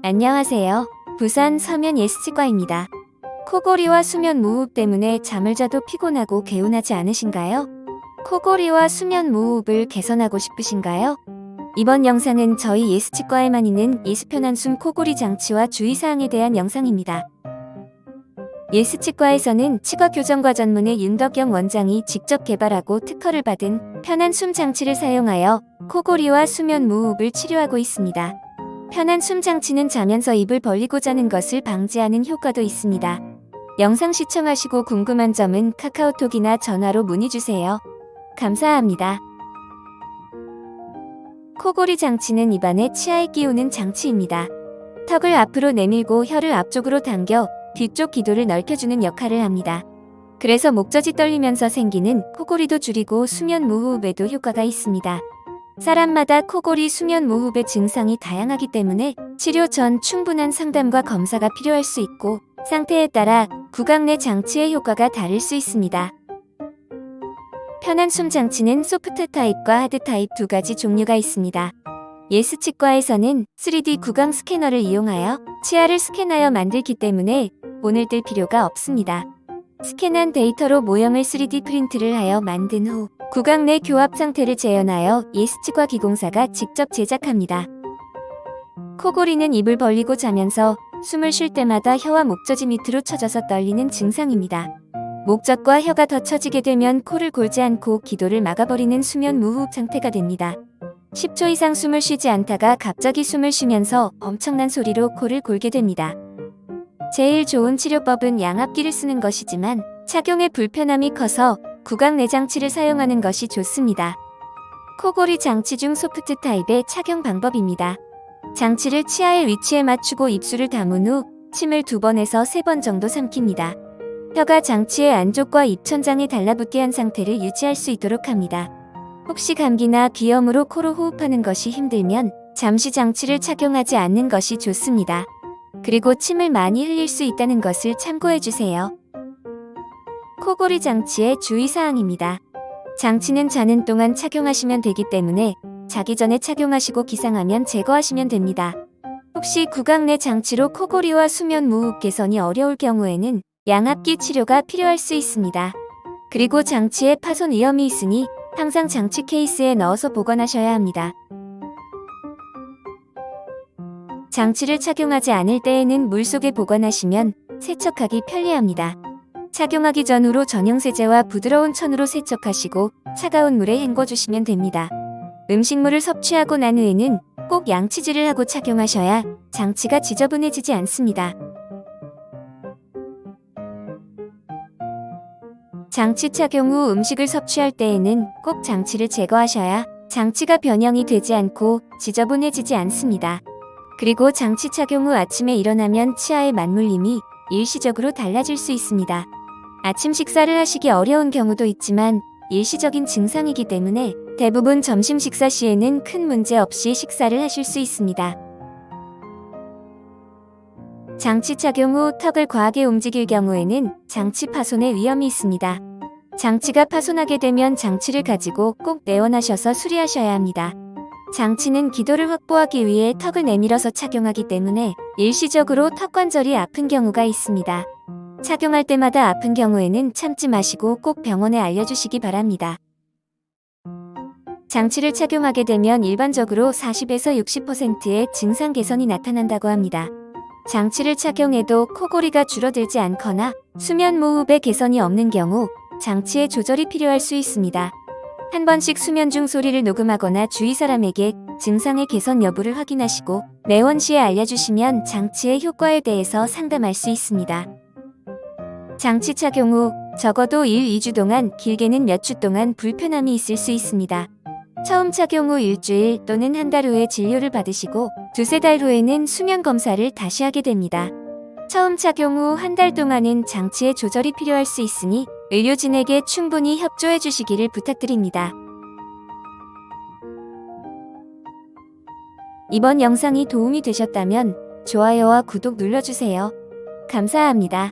안녕하세요. 부산 서면 예스치과입니다. 코골이와 수면 무호흡 때문에 잠을 자도 피곤하고 개운하지 않으신가요? 코골이와 수면 무호흡을 개선하고 싶으신가요? 이번 영상은 저희 예스치과에만 있는 예스편한숨 코골이 장치와 주의사항에 대한 영상입니다. 예스치과에서는 치과교정과 전문의 윤덕영 원장이 직접 개발하고 특허를 받은 편한숨 장치를 사용하여 코골이와 수면 무호흡을 치료하고 있습니다. 편한숨 장치는 자면서 입을 벌리고 자는 것을 방지하는 효과도 있습니다. 영상 시청하시고 궁금한 점은 카카오톡이나 전화로 문의주세요. 감사합니다. 코골이 장치는 입안에 치아에 끼우는 장치입니다. 턱을 앞으로 내밀고 혀를 앞쪽으로 당겨 뒤쪽 기도를 넓혀주는 역할을 합니다. 그래서 목젖이 떨리면서 생기는 코골이도 줄이고 수면 무호흡에도 효과가 있습니다. 사람마다 코골이 수면 무호흡의 증상이 다양하기 때문에 치료 전 충분한 상담과 검사가 필요할 수 있고 상태에 따라 구강 내 장치의 효과가 다를 수 있습니다. 편한숨 장치는 소프트 타입과 하드 타입 두 가지 종류가 있습니다. 예스치과에서는 3D 구강 스캐너를 이용하여 치아를 스캔하여 만들기 때문에 본을 뜰 필요가 없습니다. 스캔한 데이터로 모형을 3D 프린트를 하여 만든 후 구강 내 교합 상태를 재현하여 예스치과 기공사가 직접 제작합니다. 코골이는 입을 벌리고 자면서 숨을 쉴 때마다 혀와 목젖이 밑으로 처져서 떨리는 증상입니다. 목젖과 혀가 더 처지게 되면 코를 골지 않고 기도를 막아버리는 수면 무호흡 상태가 됩니다. 10초 이상 숨을 쉬지 않다가 갑자기 숨을 쉬면서 엄청난 소리로 코를 골게 됩니다. 제일 좋은 치료법은 양압기를 쓰는 것이지만 착용에 불편함이 커서 구강 내 장치를 사용하는 것이 좋습니다. 코골이 장치 중 소프트 타입의 착용 방법입니다. 장치를 치아의 위치에 맞추고 입술을 담은 후 침을 2번에서 3번 정도 삼킵니다. 혀가 장치의 안쪽과 입천장에 달라붙게 한 상태를 유지할 수 있도록 합니다. 혹시 감기나 비염으로 코로 호흡하는 것이 힘들면 잠시 장치를 착용하지 않는 것이 좋습니다. 그리고 침을 많이 흘릴 수 있다는 것을 참고해주세요. 코골이 장치의 주의사항입니다. 장치는 자는 동안 착용하시면 되기 때문에 자기 전에 착용하시고 기상하면 제거하시면 됩니다. 혹시 구강 내 장치로 코골이와 수면 무호흡 개선이 어려울 경우에는 양압기 치료가 필요할 수 있습니다. 그리고 장치에 파손 위험이 있으니 항상 장치 케이스에 넣어서 보관하셔야 합니다. 장치를 착용하지 않을 때에는 물속에 보관하시면 세척하기 편리합니다. 착용하기 전후로 전용세제와 부드러운 천으로 세척하시고 차가운 물에 헹궈주시면 됩니다. 음식물을 섭취하고 난 후에는 꼭 양치질을 하고 착용하셔야 장치가 지저분해지지 않습니다. 장치 착용 후 음식을 섭취할 때에는 꼭 장치를 제거하셔야 장치가 변형이 되지 않고 지저분해지지 않습니다. 그리고 장치 착용 후 아침에 일어나면 치아의 맞물림이 일시적으로 달라질 수 있습니다. 아침 식사를 하시기 어려운 경우도 있지만 일시적인 증상이기 때문에 대부분 점심 식사 시에는 큰 문제 없이 식사를 하실 수 있습니다. 장치 착용 후 턱을 과하게 움직일 경우에는 장치 파손의 위험이 있습니다. 장치가 파손하게 되면 장치를 가지고 꼭 내원하셔서 수리하셔야 합니다. 장치는 기도를 확보하기 위해 턱을 내밀어서 착용하기 때문에 일시적으로 턱 관절이 아픈 경우가 있습니다. 착용할 때마다 아픈 경우에는 참지 마시고 꼭 병원에 알려주시기 바랍니다. 장치를 착용하게 되면 일반적으로 40에서 60%의 증상 개선이 나타난다고 합니다. 장치를 착용해도 코골이가 줄어들지 않거나 수면 무호흡의 개선이 없는 경우 장치의 조절이 필요할 수 있습니다. 한 번씩 수면 중 소리를 녹음하거나 주위 사람에게 증상의 개선 여부를 확인하시고 내원 시에 알려주시면 장치의 효과에 대해서 상담할 수 있습니다. 장치 착용 후 적어도 1-2주 동안 길게는 몇 주 동안 불편함이 있을 수 있습니다. 처음 착용 후 일주일 또는 한 달 후에 진료를 받으시고 2-3달 후에는 수면 검사를 다시 하게 됩니다. 처음 착용 후 한 달 동안은 장치의 조절이 필요할 수 있으니 의료진에게 충분히 협조해 주시기를 부탁드립니다. 이번 영상이 도움이 되셨다면 좋아요와 구독 눌러주세요. 감사합니다.